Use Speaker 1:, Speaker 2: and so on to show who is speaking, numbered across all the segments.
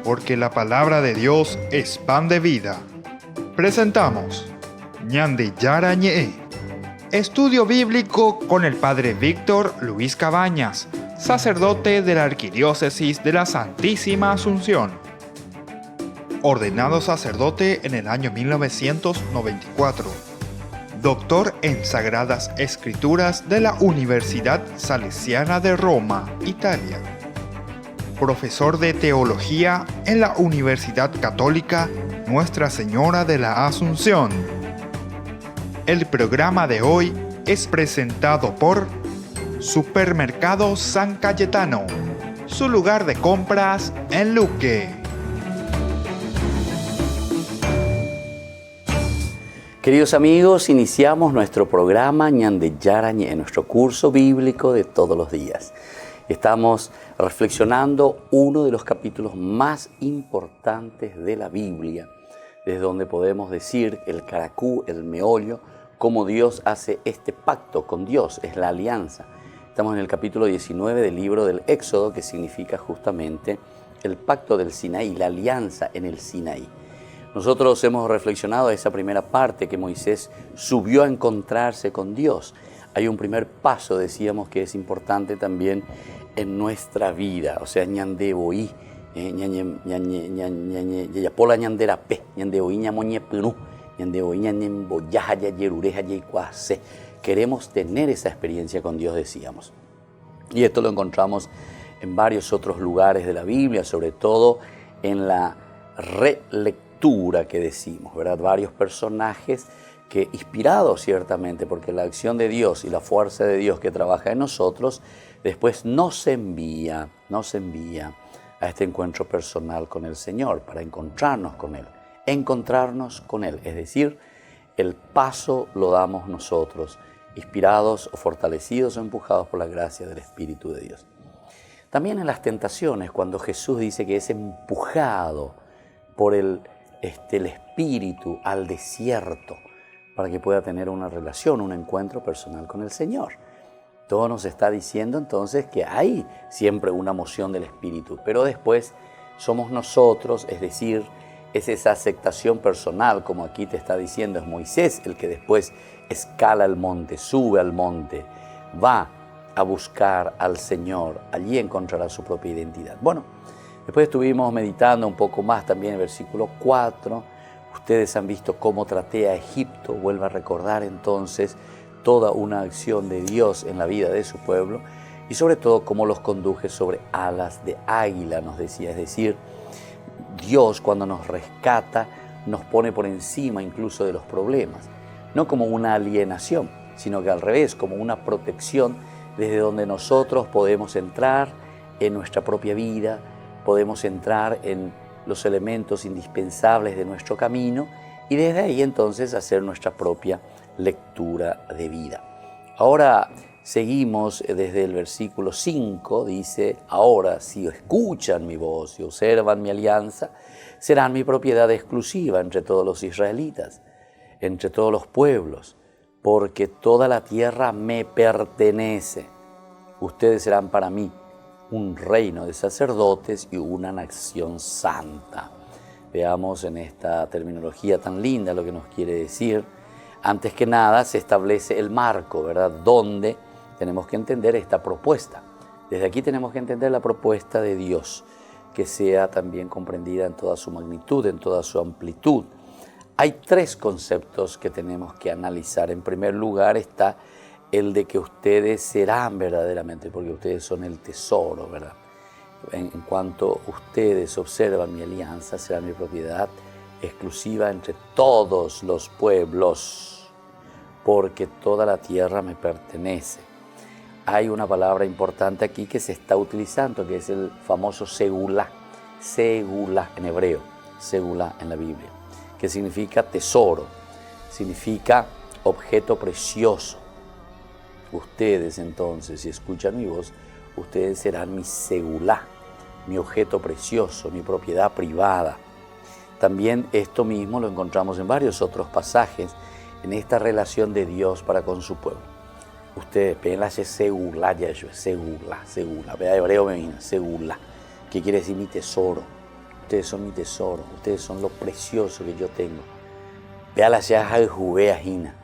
Speaker 1: porque la palabra de Dios es pan de vida. Presentamos Ñande Yara Ñe, estudio bíblico con el Padre Víctor Luis Cabañas, sacerdote de la Arquidiócesis de la Santísima Asunción. Ordenado sacerdote en el año 1994. Doctor en Sagradas Escrituras de la Universidad Salesiana de Roma, Italia. Profesor de Teología en la Universidad Católica Nuestra Señora de la Asunción. El programa de hoy es presentado por Supermercado San Cayetano, su lugar de compras en Luque.
Speaker 2: Queridos amigos, iniciamos nuestro programa Ñande Yara Ñe, nuestro curso bíblico de todos los días. Estamos reflexionando uno de los capítulos más importantes de la Biblia, desde donde podemos decir el caracú, el meollo, cómo Dios hace este pacto con Dios, es la alianza. Estamos en el capítulo 19 del libro del Éxodo, que significa justamente el pacto del Sinaí, la alianza en el Sinaí. Nosotros hemos reflexionado esa primera parte que Moisés subió a encontrarse con Dios. Hay un primer paso, decíamos, que es importante también en nuestra vida, o sea, ñande boí, yapola ñandera pe, ñande boí ñamoñe perú, ñande boí ñanembo yaja yerureja yecuase. Queremos tener esa experiencia con Dios, decíamos. Y esto lo encontramos en varios otros lugares de la Biblia, sobre todo en la relectura que decimos, ¿verdad? Varios personajes que, inspirados ciertamente, porque la acción de Dios y la fuerza de Dios que trabaja en nosotros, después nos envía a este encuentro personal con el Señor, para encontrarnos con Él, es decir, el paso lo damos nosotros, inspirados o fortalecidos o empujados por la gracia del Espíritu de Dios. También en las tentaciones, cuando Jesús dice que es empujado por el Espíritu al desierto para que pueda tener una relación, un encuentro personal con el Señor. Todo nos está diciendo entonces que hay siempre una moción del Espíritu, pero después somos nosotros, es decir, es esa aceptación personal, como aquí te está diciendo, es Moisés el que después escala el monte, sube al monte, va a buscar al Señor, allí encontrará su propia identidad. Bueno, después estuvimos meditando un poco más también en el versículo 4. Ustedes han visto cómo traté a Egipto. Vuelve a recordar entonces toda una acción de Dios en la vida de su pueblo y sobre todo cómo los conduje sobre alas de águila, nos decía. Es decir, Dios cuando nos rescata nos pone por encima incluso de los problemas. No como una alienación, sino que al revés, como una protección desde donde nosotros podemos entrar en nuestra propia vida, podemos entrar en los elementos indispensables de nuestro camino y desde ahí entonces hacer nuestra propia lectura de vida. Ahora seguimos desde el versículo 5, dice: ahora si escuchan mi voz y observan mi alianza, serán mi propiedad exclusiva entre todos los israelitas, entre todos los pueblos, porque toda la tierra me pertenece. Ustedes serán para mí un reino de sacerdotes y una nación santa. Veamos en esta terminología tan linda lo que nos quiere decir. Antes que nada se establece el marco, ¿verdad? Donde tenemos que entender esta propuesta. Desde aquí tenemos que entender la propuesta de Dios, que sea también comprendida en toda su magnitud, en toda su amplitud. Hay tres conceptos que tenemos que analizar. En primer lugar está el de que ustedes serán verdaderamente, porque ustedes son el tesoro, ¿verdad? En cuanto ustedes observan mi alianza, será mi propiedad exclusiva entre todos los pueblos, porque toda la tierra me pertenece. Hay una palabra importante aquí que se está utilizando, que es el famoso segulá en hebreo, segulá en la Biblia, que significa tesoro, significa objeto precioso. Ustedes entonces, si escuchan mi voz, ustedes serán mi segulá, mi objeto precioso, mi propiedad privada. También esto mismo lo encontramos en varios otros pasajes, en esta relación de Dios para con su pueblo. Ustedes, pénlase segulá, segulá, vea hebreo, segulá, que quiere decir mi tesoro, ustedes son mi tesoro, ustedes son lo precioso que yo tengo. Vea la yaja de Jubea Gina.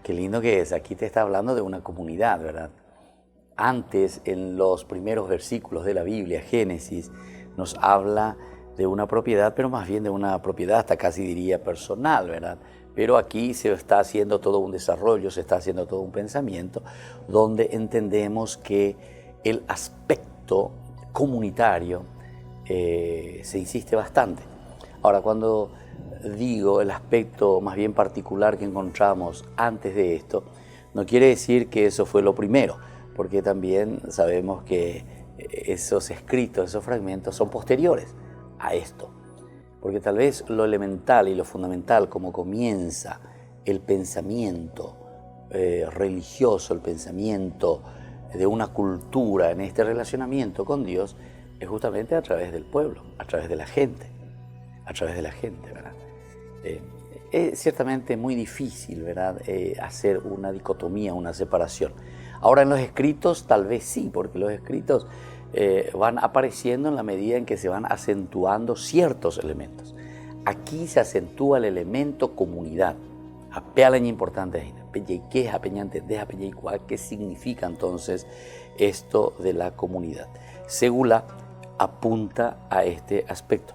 Speaker 2: Qué lindo que es. Aquí te está hablando de una comunidad, ¿verdad? Antes, en los primeros versículos de la Biblia, Génesis, nos habla de una propiedad, pero más bien de una propiedad hasta casi diría personal, ¿verdad? Pero aquí se está haciendo todo un desarrollo, se está haciendo todo un pensamiento, donde entendemos que el aspecto comunitario se insiste bastante. Ahora, cuando digo el aspecto más bien particular que encontramos antes de esto, no quiere decir que eso fue lo primero, porque también sabemos que esos escritos, esos fragmentos son posteriores a esto. Porque tal vez lo elemental y lo fundamental, como comienza el pensamiento religioso, el pensamiento de una cultura en este relacionamiento con Dios, es justamente a través del pueblo, a través de la gente, ¿verdad? Es ciertamente muy difícil, ¿verdad?, hacer una dicotomía, una separación. Ahora en los escritos tal vez sí, porque los escritos van apareciendo en la medida en que se van acentuando ciertos elementos. Aquí se acentúa el elemento comunidad. Apealaña importante, ¿qué significa entonces esto de la comunidad? Segula apunta a este aspecto.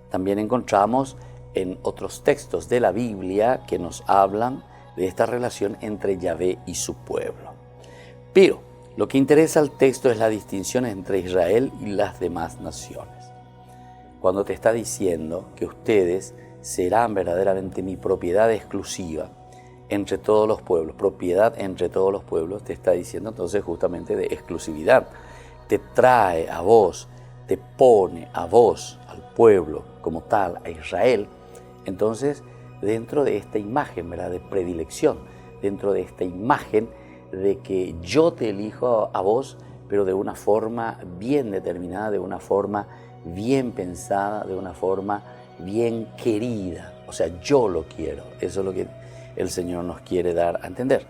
Speaker 2: También encontramos en otros textos de la Biblia que nos hablan de esta relación entre Yahvé y su pueblo. Pero lo que interesa al texto es la distinción entre Israel y las demás naciones. Cuando te está diciendo que ustedes serán verdaderamente mi propiedad exclusiva entre todos los pueblos, propiedad entre todos los pueblos, te está diciendo entonces justamente de exclusividad. Te trae a vos, te pone a vos, al pueblo como tal, a Israel, entonces dentro de esta imagen, ¿verdad?, de predilección, dentro de esta imagen de que yo te elijo a vos, pero de una forma bien determinada, de una forma bien pensada, de una forma bien querida. O sea, yo lo quiero. Eso es lo que el Señor nos quiere dar a entender.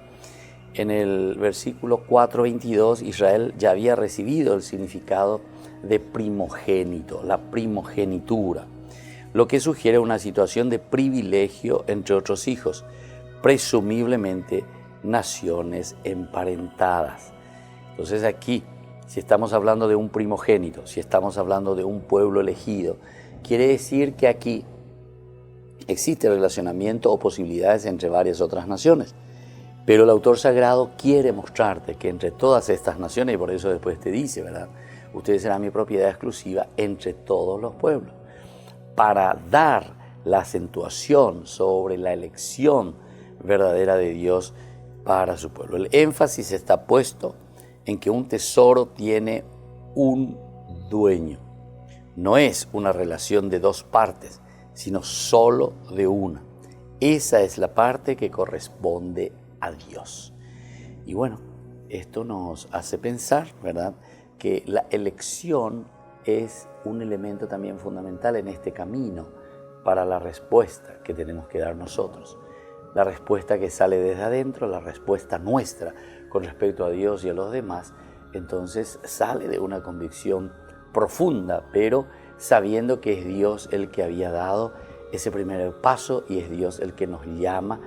Speaker 2: En el versículo 4:22, Israel ya había recibido el significado de primogénito, la primogenitura, lo que sugiere una situación de privilegio entre otros hijos, presumiblemente naciones emparentadas. Entonces aquí, si estamos hablando de un primogénito, si estamos hablando de un pueblo elegido, quiere decir que aquí existe relacionamiento o posibilidades entre varias otras naciones. Pero el autor sagrado quiere mostrarte que entre todas estas naciones, y por eso después te dice, ¿verdad?, ustedes serán mi propiedad exclusiva entre todos los pueblos, para dar la acentuación sobre la elección verdadera de Dios para su pueblo. El énfasis está puesto en que un tesoro tiene un dueño. No es una relación de dos partes, sino solo de una. Esa es la parte que corresponde a Dios. Y bueno, esto nos hace pensar, ¿verdad?, que la elección es un elemento también fundamental en este camino para la respuesta que tenemos que dar nosotros. La respuesta que sale desde adentro, la respuesta nuestra con respecto a Dios y a los demás, entonces sale de una convicción profunda, pero sabiendo que es Dios el que había dado ese primer paso y es Dios el que nos llama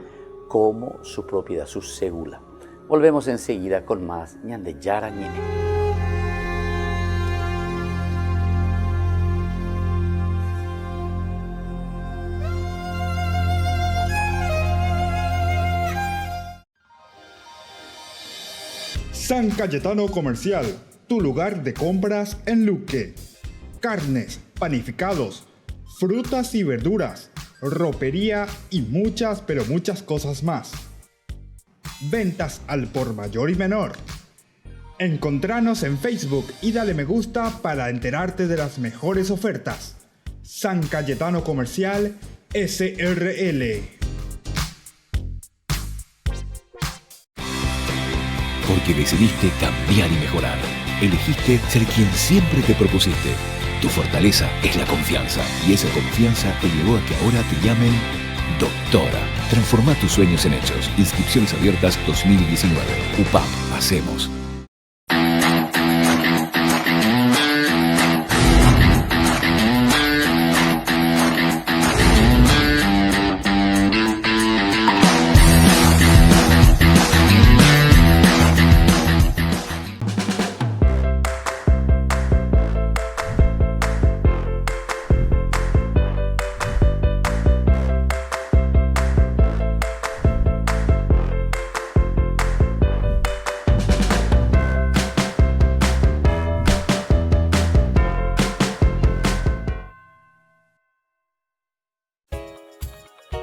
Speaker 2: como su propiedad, su segula. Volvemos enseguida con más Ñande Yara Ñene.
Speaker 1: San Cayetano Comercial, tu lugar de compras en Luque. Carnes, panificados, frutas y verduras, ropería y muchas, pero muchas cosas más. Ventas al por mayor y menor. Encontranos en Facebook y dale me gusta para enterarte de las mejores ofertas. San Cayetano Comercial, SRL.
Speaker 3: Porque decidiste cambiar y mejorar. Elegiste ser quien siempre te propusiste. Tu fortaleza es la confianza. Y esa confianza te llevó a que ahora te llamen Doctora. Transforma tus sueños en hechos. Inscripciones abiertas 2019. UPAP. Hacemos.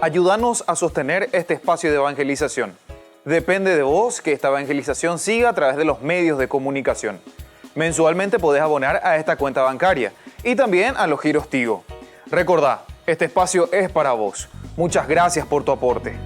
Speaker 4: Ayúdanos a sostener este espacio de evangelización. Depende de vos que esta evangelización siga a través de los medios de comunicación. Mensualmente podés abonar a esta cuenta bancaria y también a los giros Tigo. Recordá, este espacio es para vos. Muchas gracias por tu aporte.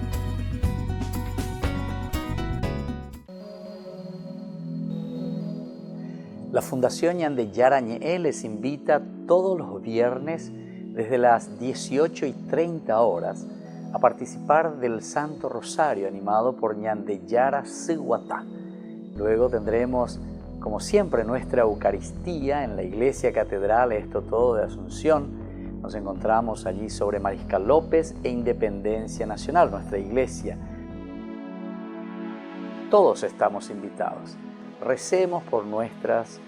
Speaker 2: La Fundación Ñande Yara Ñe'e les invita todos los viernes desde las 18:30 horas a participar del Santo Rosario animado por Ñande Yara Siguatá. Luego tendremos, como siempre, nuestra Eucaristía en la Iglesia Catedral Esto Todo de Asunción. Nos encontramos allí sobre Mariscal López e Independencia Nacional, nuestra iglesia. Todos estamos invitados. Recemos por nuestras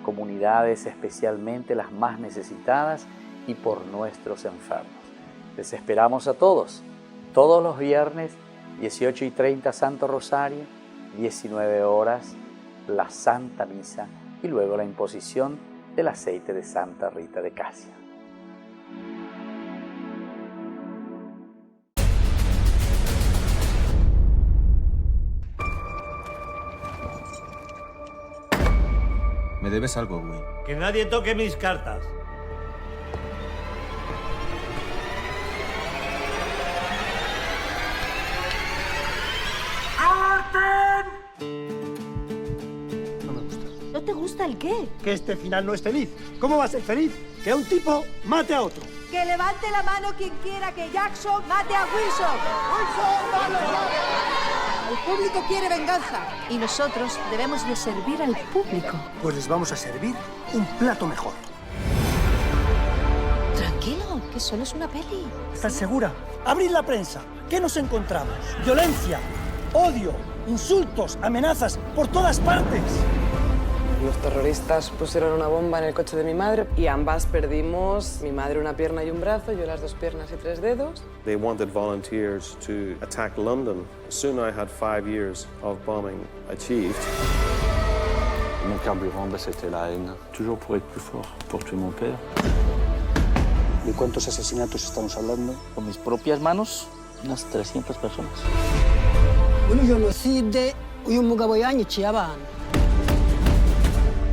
Speaker 2: comunidades, especialmente las más necesitadas, y por nuestros enfermos. Les esperamos a todos los viernes, 18:30 Santo Rosario, 19 horas la Santa Misa y luego la imposición del aceite de Santa Rita de Casia.
Speaker 5: Me debes algo, Will.
Speaker 6: Que nadie toque mis cartas.
Speaker 7: No me gusta.
Speaker 8: ¿No te gusta el qué?
Speaker 7: Que este final no es feliz. ¿Cómo va a ser feliz? Que un tipo mate a otro.
Speaker 8: Que levante la mano quien quiera que Jackson mate a Wilson. El público quiere venganza y nosotros debemos de servir al público.
Speaker 7: Pues les vamos a servir un plato mejor.
Speaker 8: Tranquilo, que solo es una peli.
Speaker 7: ¿Estás segura? Abrid la prensa. ¿Qué nos encontramos? Violencia, odio, insultos, amenazas por todas partes.
Speaker 9: Los terroristas pusieron una bomba en el coche de mi madre y ambas perdimos, mi madre una pierna y un brazo, yo las 2 piernas y 3 dedos.
Speaker 10: They wanted volunteers to attack London. Soon I had 5 years of bombing achieved.
Speaker 11: Mon carburant, c'était la haine. Toujours pour être plus fort, pour tuer mon père.
Speaker 7: ¿De cuántos asesinatos estamos hablando?
Speaker 2: Con mis propias manos, unas 300 personas.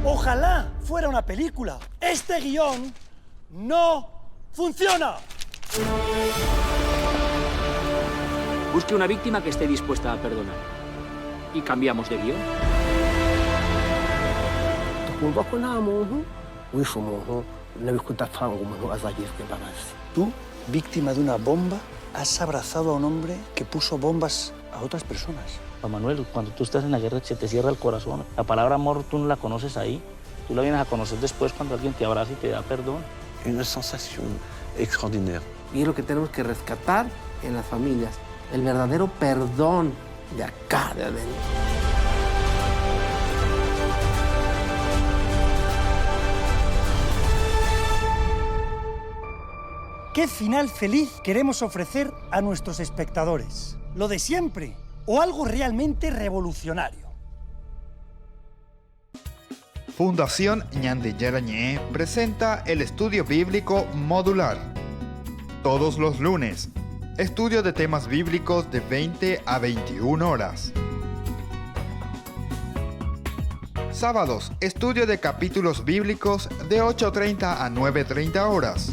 Speaker 7: Ojalá fuera una película. Este guión no funciona.
Speaker 12: Busque una víctima que esté dispuesta a perdonar. Y cambiamos de guión.
Speaker 7: Tú, víctima de una bomba, has abrazado a un hombre que puso bombas a otras personas.
Speaker 12: Juan Manuel, cuando tú estás en la guerra se te cierra el corazón. La palabra amor tú no la conoces ahí. Tú la vienes a conocer después cuando alguien te abraza y te da perdón.
Speaker 11: Una sensación extraordinaria.
Speaker 9: Y es lo que tenemos que rescatar en las familias, el verdadero perdón de acá, de adentro.
Speaker 7: ¿Qué final feliz queremos ofrecer a nuestros espectadores? ¿Lo de siempre o algo realmente revolucionario?
Speaker 1: Fundación Ñande Yara Ñe'e presenta el estudio bíblico modular. Todos los lunes, estudio de temas bíblicos de 20 a 21 horas. Sábados, estudio de capítulos bíblicos de 8:30 a 9:30 horas.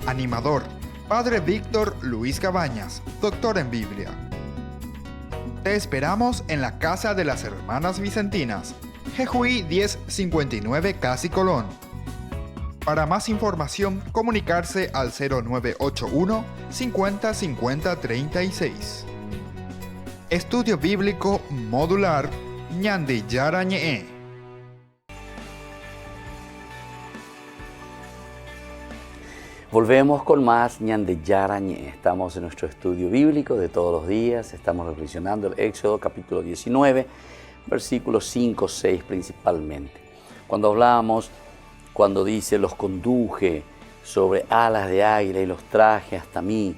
Speaker 1: Animador, Padre Víctor Luis Cabañas, doctor en Biblia. Te esperamos en la Casa de las Hermanas Vicentinas, Jejuí 1059 Casi Colón. Para más información, comunicarse al 0981 50 50 36. Estudio Bíblico Modular Ñande Yara Ñe'e.
Speaker 2: Volvemos con más Ñande Yara Ñe'e. Estamos en nuestro estudio bíblico de todos los días. Estamos reflexionando el Éxodo capítulo 19, versículos 5, 6 principalmente. Cuando dice, los conduje sobre alas de águila y los traje hasta mí.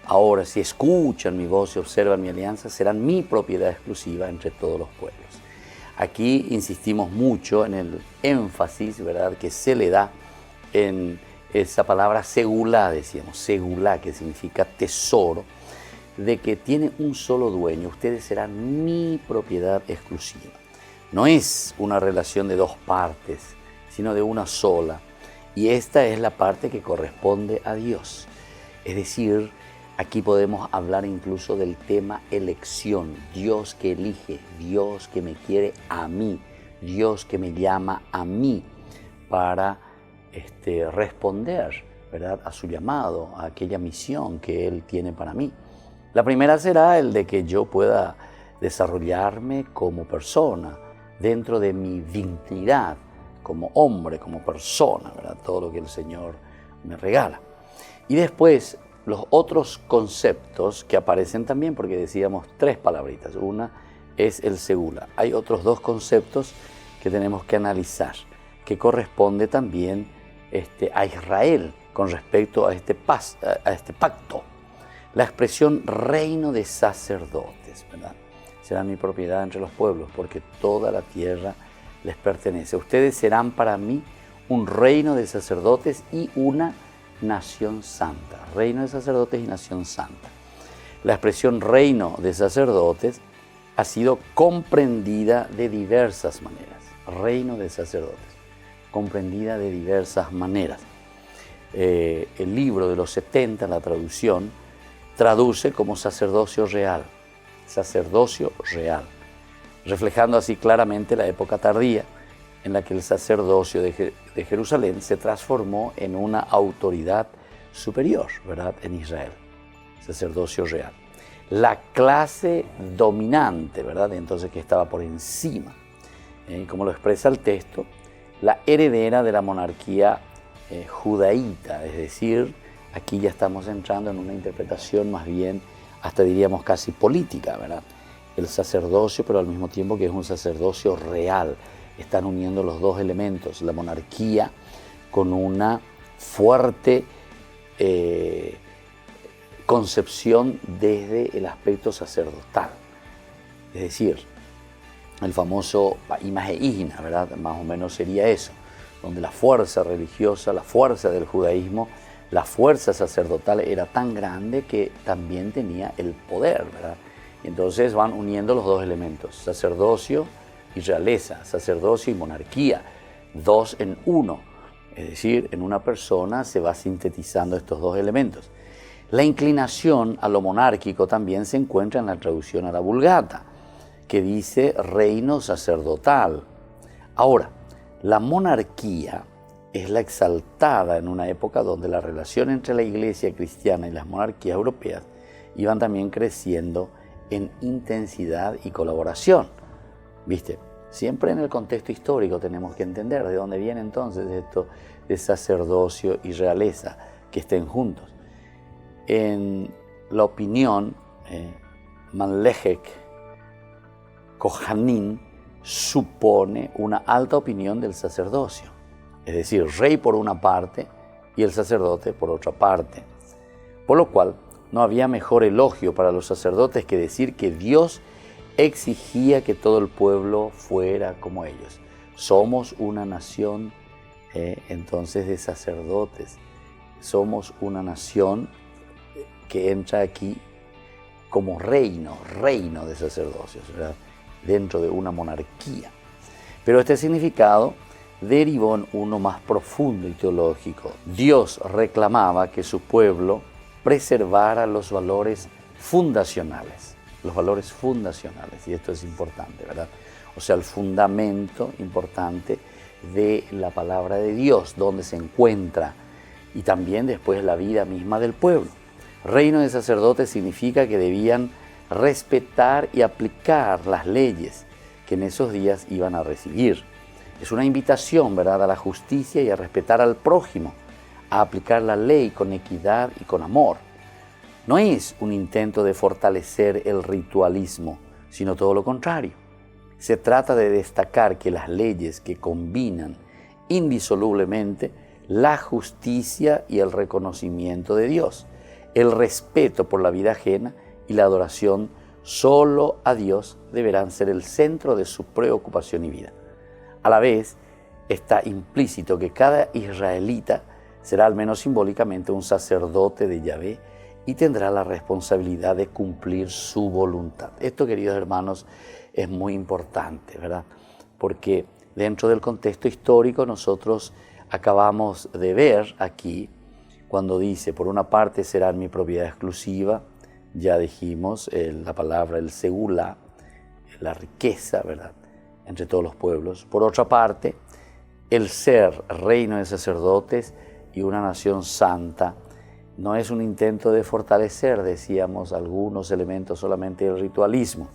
Speaker 2: Ahora, si escuchan mi voz y observan mi alianza, serán mi propiedad exclusiva entre todos los pueblos. Aquí insistimos mucho en el énfasis, ¿verdad?, que se le da en esa palabra segulá, decíamos, segulá, que significa tesoro, de que tiene un solo dueño, ustedes serán mi propiedad exclusiva. No es una relación de dos partes, sino de una sola. Y esta es la parte que corresponde a Dios. Es decir, aquí podemos hablar incluso del tema elección. Dios que elige, Dios que me quiere a mí, Dios que me llama a mí para responder, ¿verdad?, a su llamado, a aquella misión que Él tiene para mí. La primera será el de que yo pueda desarrollarme como persona, dentro de mi dignidad, como hombre, como persona, ¿verdad?, todo lo que el Señor me regala. Y después, los otros conceptos que aparecen también, porque decíamos 3 palabritas. Una es el segula. Hay otros 2 conceptos que tenemos que analizar, que corresponde también a Israel con respecto a este pacto. La expresión reino de sacerdotes, ¿verdad? Será mi propiedad entre los pueblos, porque toda la tierra les pertenece. Ustedes serán para mí un reino de sacerdotes y una nación santa. Reino de sacerdotes y nación santa. La expresión reino de sacerdotes ha sido comprendida de diversas maneras. Reino de sacerdotes, comprendida de diversas maneras. El libro de los 70, la traducción, traduce como sacerdocio real, reflejando así claramente la época tardía en la que el sacerdocio de Jerusalén se transformó en una autoridad superior, ¿verdad?, en Israel, sacerdocio real. La clase dominante, ¿verdad?, entonces que estaba por encima, como lo expresa el texto, la heredera de la monarquía judaíta, es decir, aquí ya estamos entrando en una interpretación más bien, hasta diríamos casi política, ¿verdad? El sacerdocio, pero al mismo tiempo que es un sacerdocio real. Están uniendo los 2 elementos, la monarquía con una fuerte concepción desde el aspecto sacerdotal. Es decir, el famoso imagen ígina, ¿verdad? Más o menos sería eso, donde la fuerza religiosa, la fuerza del judaísmo, la fuerza sacerdotal era tan grande que también tenía el poder, ¿verdad? Entonces van uniendo los 2 elementos, sacerdocio y realeza, sacerdocio y monarquía, 2 en 1. Es decir, en una persona se va sintetizando estos 2 elementos. La inclinación a lo monárquico también se encuentra en la traducción a la Vulgata, que dice reino sacerdotal. Ahora, la monarquía es la exaltada en una época donde la relación entre la iglesia cristiana y las monarquías europeas iban también creciendo en intensidad y colaboración. ¿Viste? Siempre en el contexto histórico tenemos que entender de dónde viene entonces esto de sacerdocio y realeza, que estén juntos. En la opinión, Manlejek Kohanim supone una alta opinión del sacerdocio, es decir, rey por una parte y el sacerdote por otra parte. Por lo cual, no había mejor elogio para los sacerdotes que decir que Dios exigía que todo el pueblo fuera como ellos. Somos una nación entonces de sacerdotes. Somos una nación que entra aquí como reino de sacerdocios, ¿verdad?, dentro de una monarquía. Pero este significado derivó en uno más profundo y teológico. Dios reclamaba que su pueblo preservara los valores fundacionales, y esto es importante, ¿verdad? O sea, el fundamento importante de la palabra de Dios, donde se encuentra, y también después la vida misma del pueblo. Reino de sacerdotes significa que debían respetar y aplicar las leyes que en esos días iban a recibir. Es una invitación, ¿verdad?, a la justicia y a respetar al prójimo, a aplicar la ley con equidad y con amor. No es un intento de fortalecer el ritualismo, sino todo lo contrario. Se trata de destacar que las leyes que combinan indisolublemente la justicia y el reconocimiento de Dios, el respeto por la vida ajena y la adoración solo a Dios deberán ser el centro de su preocupación y vida. A la vez, está implícito que cada israelita Será al menos simbólicamente un sacerdote de Yahvé y tendrá la responsabilidad de cumplir su voluntad. Esto, queridos hermanos, es muy importante, ¿verdad? Porque dentro del contexto histórico nosotros acabamos de ver aquí cuando dice, por una parte será mi propiedad exclusiva, ya dijimos la palabra, el segula, la riqueza, ¿verdad?, entre todos los pueblos. Por otra parte, el ser reino de sacerdotes y una nación santa no es un intento de fortalecer, decíamos, algunos elementos solamente del ritualismo,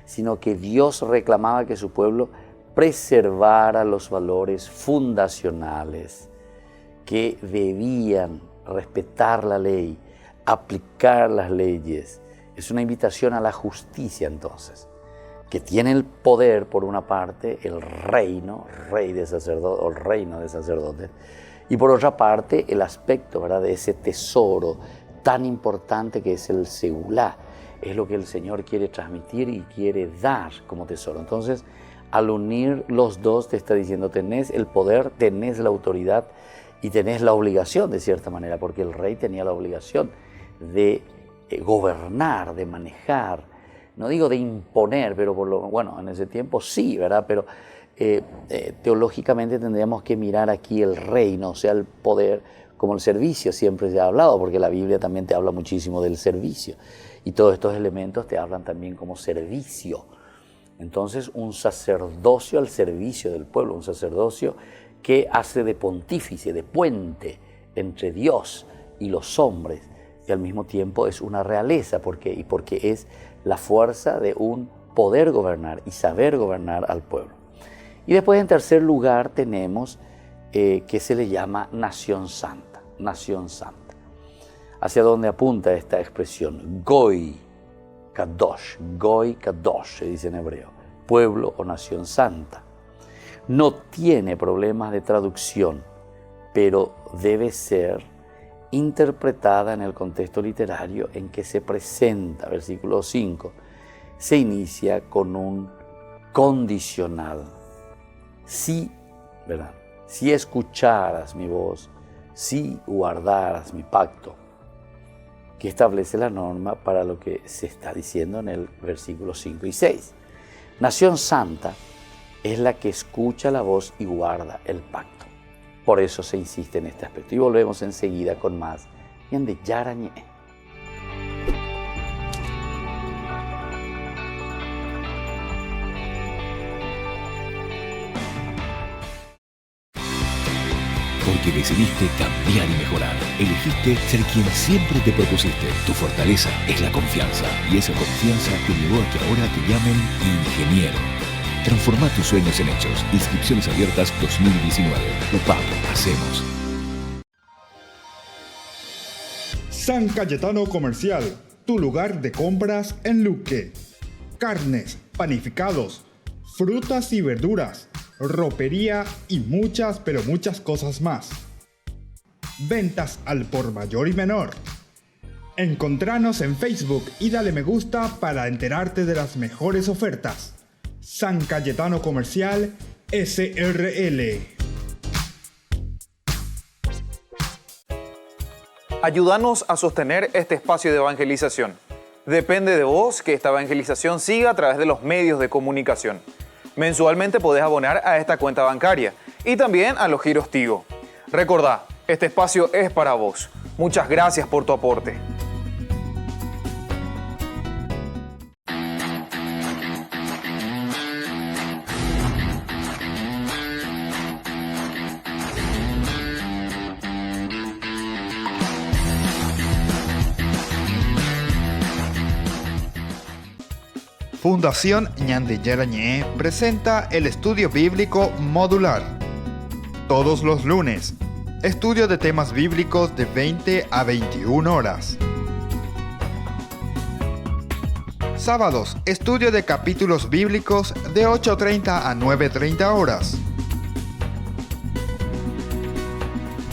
Speaker 2: sino que Dios reclamaba que su pueblo preservara los valores fundacionales, que debían respetar la ley, aplicar las leyes. Es una invitación a la justicia, entonces, que tiene el poder, por una parte, el reino, reino de sacerdotes, y por otra parte, el aspecto, ¿verdad?, de ese tesoro tan importante que es el segulá. Es lo que el Señor quiere transmitir y quiere dar como tesoro. Entonces, al unir los dos, te está diciendo, tenés el poder, tenés la autoridad y tenés la obligación, de cierta manera, porque el rey tenía la obligación de gobernar, de manejar, no digo de imponer, pero bueno, en ese tiempo sí, ¿verdad? Pero teológicamente tendríamos que mirar aquí el reino, o sea, el poder, como el servicio, siempre se ha hablado, porque la Biblia también te habla muchísimo del servicio, y todos estos elementos te hablan también como servicio. Entonces, un sacerdocio al servicio del pueblo, un sacerdocio que hace de pontífice, de puente entre Dios y los hombres, y al mismo tiempo es una realeza, porque es la fuerza de un poder gobernar y saber gobernar al pueblo. Y después, en tercer lugar, tenemos que se le llama nación santa, nación santa. ¿Hacia dónde apunta esta expresión? Goy Kadosh, se dice en hebreo, pueblo o nación santa. No tiene problemas de traducción, pero debe ser interpretada en el contexto literario en que se presenta. Versículo 5, se inicia con un condicional. Si, ¿verdad?, si escucharas mi voz, si guardaras mi pacto, que establece la norma para lo que se está diciendo en el versículo 5 y 6. Nación santa es la que escucha la voz y guarda el pacto. Por eso se insiste en este aspecto. Y volvemos enseguida con más Ñande Yarañé.
Speaker 3: Porque decidiste cambiar y mejorar. Elegiste ser quien siempre te propusiste. Tu fortaleza es la confianza. Y esa confianza te llevó a que ahora te llamen ingeniero. Transforma tus sueños en hechos. Inscripciones abiertas 2019. UPAP, hacemos.
Speaker 1: San Cayetano Comercial, tu lugar de compras en Luque. Carnes, panificados, frutas y verduras, ropería y muchas, pero muchas cosas más. Ventas al por mayor y menor. Encontranos en Facebook y dale me gusta para enterarte de las mejores ofertas. San Cayetano Comercial SRL.
Speaker 4: Ayúdanos a sostener este espacio de evangelización. Depende de vos que esta evangelización siga a través de los medios de comunicación. Mensualmente podés abonar a esta cuenta bancaria y también a los giros Tigo. Recordá, este espacio es para vos. Muchas gracias por tu aporte.
Speaker 1: Fundación Ñande Yarañé presenta el estudio bíblico modular. Todos los lunes, estudio de temas bíblicos de 20 a 21 horas. Sábados, estudio de capítulos bíblicos de 8:30 a 9:30 horas.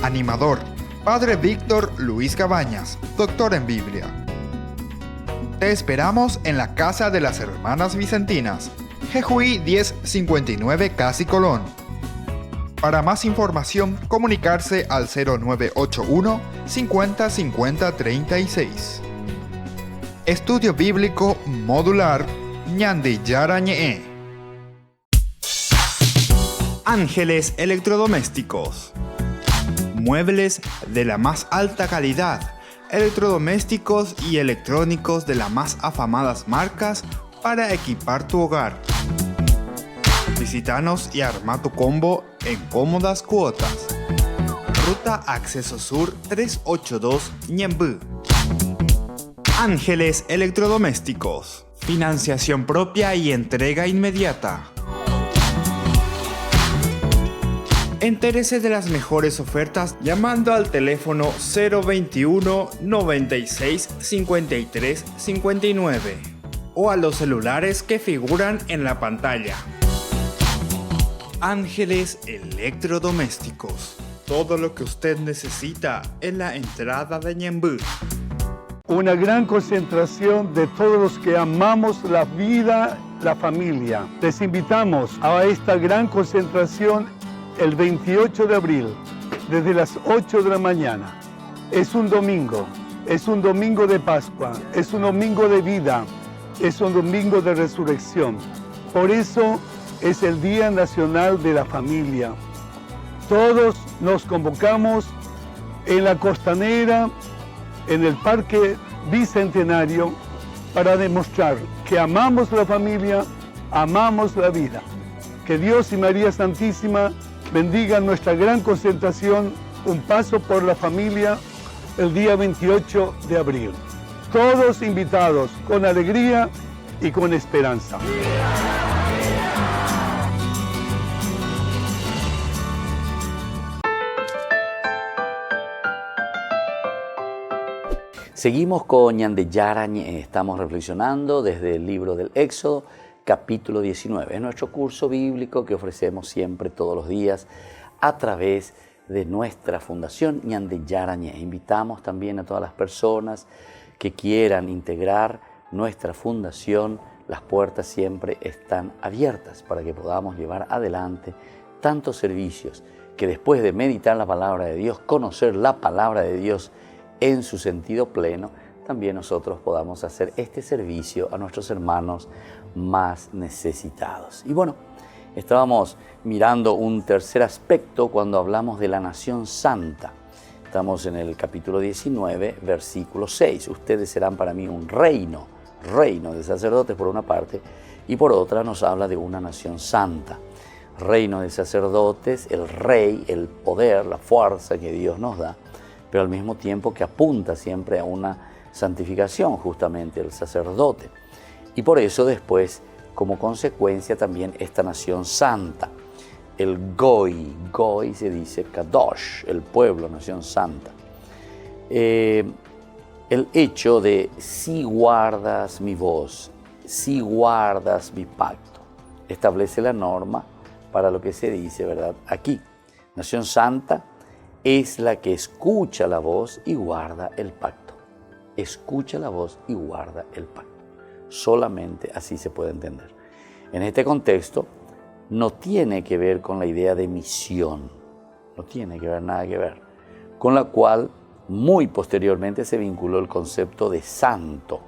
Speaker 1: Animador, Padre Víctor Luis Cabañas, doctor en Biblia. Te esperamos en la Casa de las Hermanas Vicentinas, Jejuí 1059 Casi Colón. Para más información, comunicarse al 0981 50 50 36. Estudio Bíblico Modular Ñande Yarañe. Ángeles Electrodomésticos. Muebles de la más alta calidad, electrodomésticos y electrónicos de las más afamadas marcas para equipar tu hogar. Visítanos y arma tu combo en cómodas cuotas. Ruta Acceso Sur 382 Ñembú. Ángeles Electrodomésticos. Financiación propia y entrega inmediata. Entérese de las mejores ofertas llamando al teléfono 021 96 53 59 o a los celulares que figuran en la pantalla. Ángeles Electrodomésticos. Todo lo que usted necesita en la entrada de Ñembú.
Speaker 13: Una gran concentración de todos los que amamos la vida, la familia. Les invitamos a esta gran concentración el 28 de abril, desde las 8 de la mañana. Es un domingo de Pascua, es un domingo de vida, es un domingo de resurrección. Por eso es el Día Nacional de la Familia. Todos nos convocamos en la Costanera, en el Parque Bicentenario, para demostrar que amamos la familia, amamos la vida. Que Dios y María Santísima bendigan nuestra gran concentración, un paso por la familia, el día 28 de abril. Todos invitados con alegría y con esperanza.
Speaker 2: Seguimos con Ñande Yarañe. Estamos reflexionando desde el libro del Éxodo, capítulo 19. Es nuestro curso bíblico que ofrecemos siempre, todos los días, a través de nuestra fundación Ñande Yarañe. Invitamos también a todas las personas que quieran integrar nuestra fundación. Las puertas siempre están abiertas para que podamos llevar adelante tantos servicios que después de meditar la palabra de Dios, conocer la palabra de Dios en su sentido pleno, también nosotros podamos hacer este servicio a nuestros hermanos más necesitados. Y bueno, estábamos mirando un tercer aspecto cuando hablamos de la nación santa. Estamos en el capítulo 19, versículo 6. Ustedes serán para mí un reino de sacerdotes por una parte, y por otra nos habla de una nación santa. Reino de sacerdotes, el rey, el poder, la fuerza que Dios nos da, pero al mismo tiempo que apunta siempre a una santificación, justamente el sacerdote. Y por eso después, como consecuencia también esta nación santa, el Goy se dice Kadosh, el pueblo, nación santa. El hecho de si guardas mi voz, si guardas mi pacto, establece la norma para lo que se dice, ¿verdad? Aquí, nación santa es la que escucha la voz y guarda el pacto. Escucha la voz y guarda el pacto. Solamente así se puede entender. En este contexto, no tiene que ver con la idea de misión. No tiene que ver, nada que ver. Con la cual, muy posteriormente, se vinculó el concepto de santo,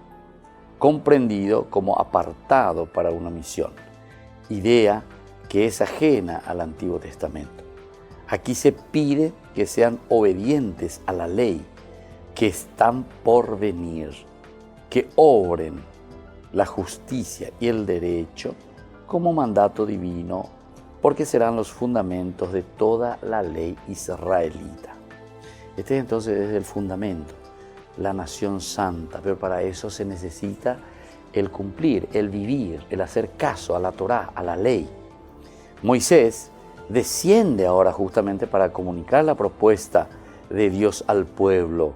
Speaker 2: comprendido como apartado para una misión. Idea que es ajena al Antiguo Testamento. Aquí se pide que sean obedientes a la ley, que están por venir, que obren la justicia y el derecho como mandato divino, porque serán los fundamentos de toda la ley israelita. Este entonces es el fundamento, la nación santa, pero para eso se necesita el cumplir, el vivir, el hacer caso a la Torá, a la ley. Moisés desciende ahora justamente para comunicar la propuesta de Dios al pueblo,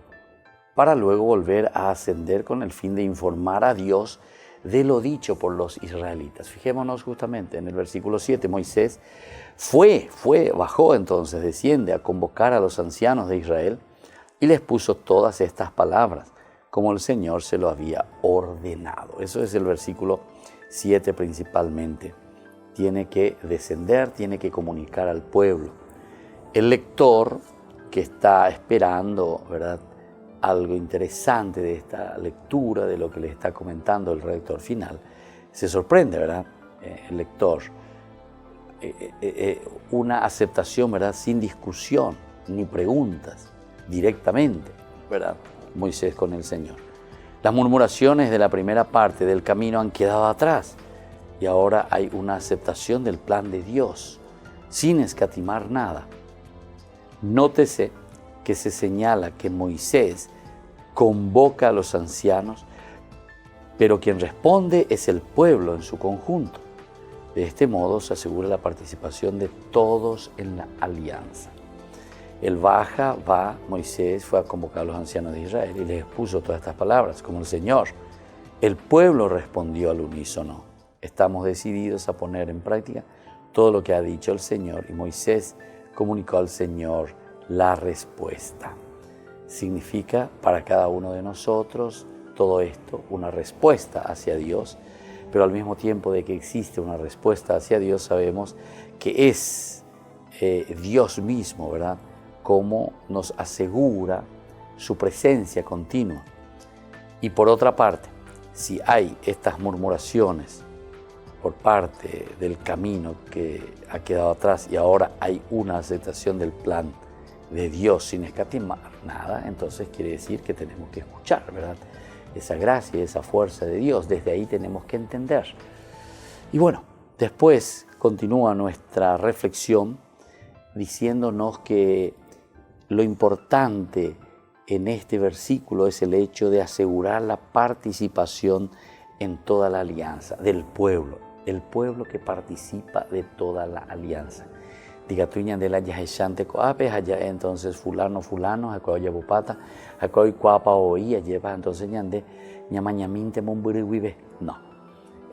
Speaker 2: para luego volver a ascender con el fin de informar a Dios de lo dicho por los israelitas. Fijémonos justamente en el versículo 7, Moisés bajó entonces, desciende a convocar a los ancianos de Israel y les puso todas estas palabras, como el Señor se lo había ordenado. Eso es el versículo 7 principalmente. Tiene que descender, tiene que comunicar al pueblo. El lector que está esperando, ¿verdad?, algo interesante de esta lectura, de lo que le está comentando el redactor final, se sorprende, ¿verdad? El lector. Una aceptación, ¿verdad?, sin discusión ni preguntas, directamente, ¿verdad?, Moisés con el Señor. Las murmuraciones de la primera parte del camino han quedado atrás y ahora hay una aceptación del plan de Dios, sin escatimar nada. Nótese que se señala que Moisés convoca a los ancianos, pero quien responde es el pueblo en su conjunto. De este modo se asegura la participación de todos en la alianza. Moisés fue a convocar a los ancianos de Israel y les expuso todas estas palabras, como el Señor. El pueblo respondió al unísono. Estamos decididos a poner en práctica todo lo que ha dicho el Señor, y Moisés comunicó al Señor la respuesta. Significa para cada uno de nosotros todo esto una respuesta hacia Dios, pero al mismo tiempo de que existe una respuesta hacia Dios, sabemos que es Dios mismo, ¿verdad?, como nos asegura su presencia continua. Y por otra parte, si hay estas murmuraciones por parte del camino que ha quedado atrás y ahora hay una aceptación del plan de Dios sin escatimar nada, entonces quiere decir que tenemos que escuchar, ¿verdad?, esa gracia y esa fuerza de Dios. Desde ahí tenemos que entender. Y bueno, después continúa nuestra reflexión diciéndonos que lo importante en este versículo es el hecho de asegurar la participación en toda la alianza del pueblo, el pueblo que participa de toda la alianza. Diga tú de la yaheshante coape, allá entonces fulano, jacoy yabupata, jacoy cuapa oía, lleva entonces ñande, ñamañaminte momburiwibe. No,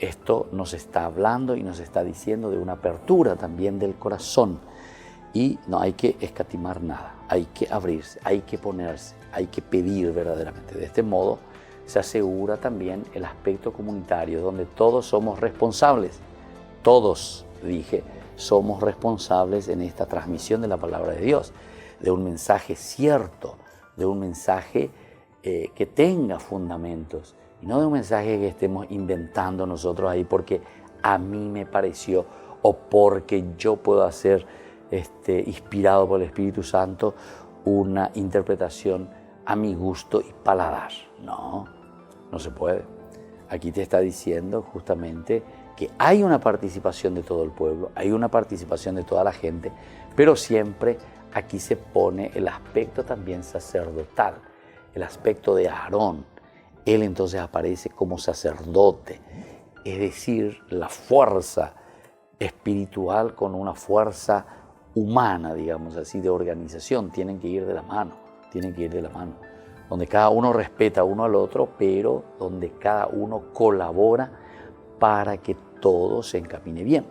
Speaker 2: esto nos está hablando y nos está diciendo de una apertura también del corazón. Y no hay que escatimar nada, hay que abrirse, hay que ponerse, hay que pedir verdaderamente. De este modo se asegura también el aspecto comunitario, donde todos somos responsables. Todos, dije, somos responsables en esta transmisión de la palabra de Dios, de un mensaje cierto, de un mensaje que tenga fundamentos, y no de un mensaje que estemos inventando nosotros ahí porque a mí me pareció o porque yo puedo hacer inspirado por el Espíritu Santo, una interpretación a mi gusto y paladar. No, no se puede. Aquí te está diciendo justamente que hay una participación de todo el pueblo, hay una participación de toda la gente, pero siempre aquí se pone el aspecto también sacerdotal, el aspecto de Aarón. Él entonces aparece como sacerdote, es decir, la fuerza espiritual con una fuerza humana, digamos así, de organización, tienen que ir de la mano, donde cada uno respeta uno al otro, pero donde cada uno colabora para que todo se encamine bien.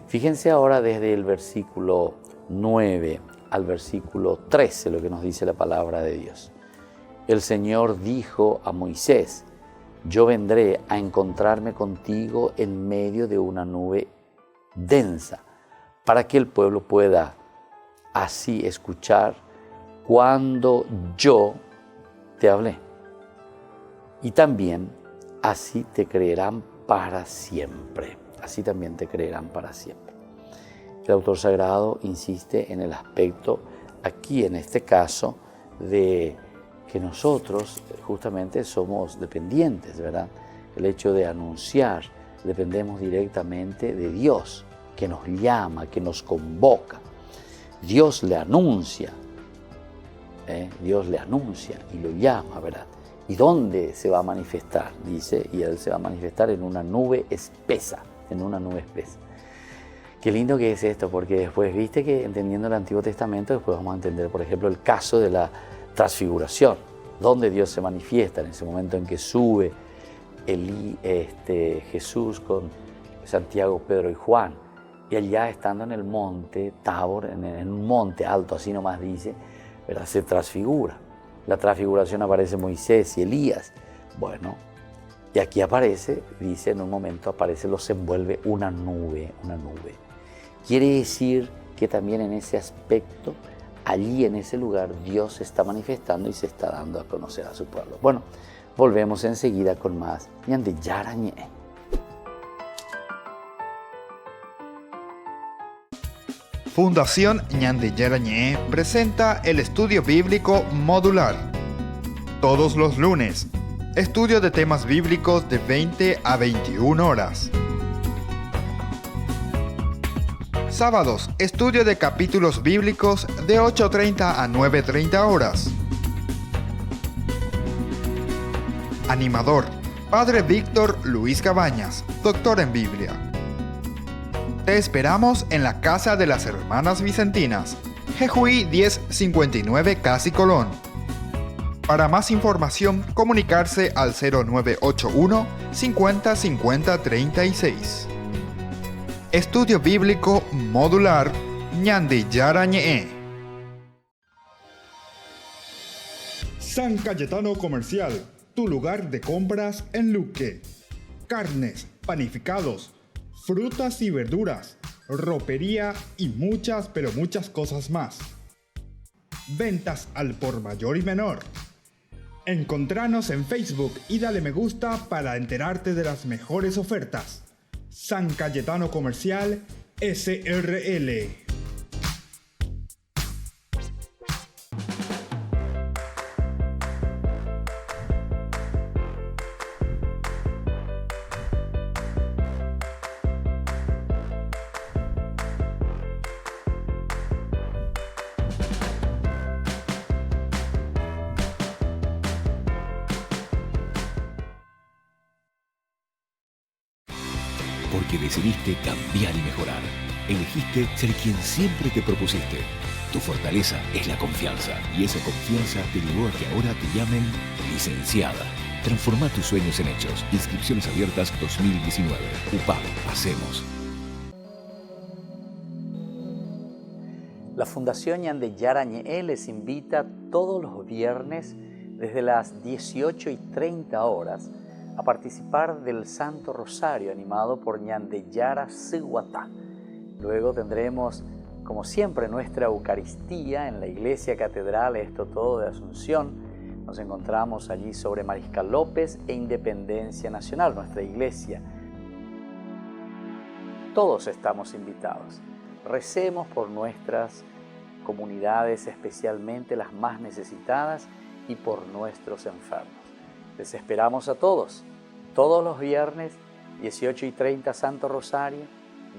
Speaker 2: Fíjense ahora desde el versículo 9 al versículo 13 lo que nos dice la palabra de Dios. El Señor dijo a Moisés: yo vendré a encontrarme contigo en medio de una nube densa, para que el pueblo pueda así escuchar cuando yo te hablé. Y también así te creerán para siempre. Así también te creerán para siempre. El autor sagrado insiste en el aspecto, aquí en este caso, de que nosotros justamente somos dependientes, ¿verdad? El hecho de anunciar, dependemos directamente de Dios, que nos llama, que nos convoca. Dios le anuncia, Dios le anuncia y lo llama, ¿verdad? ¿Y dónde se va a manifestar? Dice, y Él se va a manifestar en una nube espesa, Qué lindo que es esto, porque después, viste que entendiendo el Antiguo Testamento, después vamos a entender, por ejemplo, el caso de la transfiguración, donde Dios se manifiesta en ese momento en que sube Jesús con Santiago, Pedro y Juan. Y allá estando en el monte Tabor, en un monte alto, así nomás dice, ¿verdad?, se transfigura. La transfiguración aparece Moisés y Elías. Bueno, y aquí aparece, dice, en un momento aparece, los envuelve una nube. Quiere decir que que también en ese aspecto, allí en ese lugar, Dios se está manifestando y se está dando a conocer a su pueblo. Bueno, volvemos enseguida con más Ñande Yarañe.
Speaker 1: Fundación Ñande Yarañe presenta el estudio bíblico modular. Todos los lunes, estudio de temas bíblicos de 20 a 21 horas. Sábados, estudio de capítulos bíblicos de 8:30 a 9:30 horas. Animador, Padre Víctor Luis Cabañas, doctor en Biblia. Te esperamos en la Casa de las Hermanas Vicentinas, Jejuí 1059 Casi Colón. Para más información, comunicarse al 0981 50 50 36. Estudio Bíblico Modular Ñande Yarañe. San Cayetano Comercial, tu lugar de compras en Luque. Carnes, panificados, frutas y verduras, ropería y muchas, pero muchas cosas más. Ventas al por mayor y menor. Encontranos en Facebook y dale me gusta para enterarte de las mejores ofertas. San Cayetano Comercial SRL.
Speaker 3: Porque decidiste cambiar y mejorar. Elegiste ser quien siempre te propusiste. Tu fortaleza es la confianza. Y esa confianza te llevó a que ahora te llamen licenciada. Transforma tus sueños en hechos. Inscripciones abiertas 2019. UPAP. Hacemos.
Speaker 2: La Fundación Ñande Yarañe les invita todos los viernes desde las 18:30 horas a participar del Santo Rosario animado por Ñande Yara Siguatá. Luego tendremos, como siempre, nuestra Eucaristía en la Iglesia Catedral Esto Todo de Asunción. Nos encontramos allí sobre Mariscal López e Independencia Nacional, nuestra iglesia. Todos estamos invitados. Recemos por nuestras comunidades, especialmente las más necesitadas, y por nuestros enfermos. Les esperamos a todos los viernes, 18:30 Santo Rosario,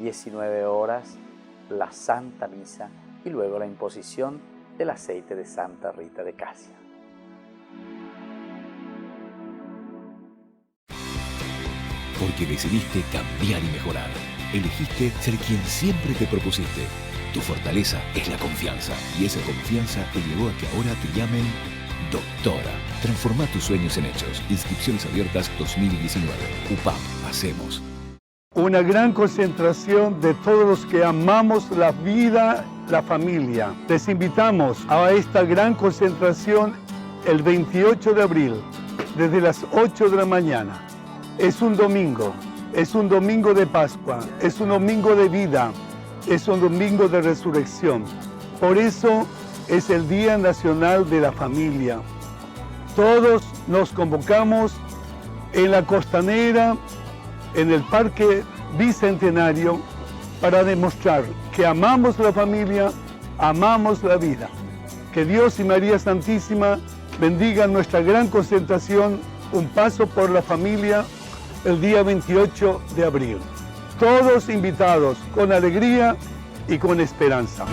Speaker 2: 19 horas la Santa Misa y luego la imposición del aceite de Santa Rita de Casia.
Speaker 3: Porque decidiste cambiar y mejorar. Elegiste ser quien siempre te propusiste. Tu fortaleza es la confianza. Y esa confianza te llevó a que ahora te llamen doctora. Transforma tus sueños en hechos. Inscripciones abiertas 2019. UPAP. Hacemos.
Speaker 13: Una gran concentración de todos los que amamos la vida, la familia. Les invitamos a esta gran concentración el 28 de abril, desde las 8 de la mañana. Es un domingo de Pascua, es un domingo de vida, es un domingo de resurrección. Por eso es el Día Nacional de la Familia. Todos nos convocamos en la Costanera, en el Parque Bicentenario, para demostrar que amamos la familia, amamos la vida. Que Dios y María Santísima bendigan nuestra gran concentración, un paso por la familia, el día 28 de abril. Todos invitados con alegría y con esperanza.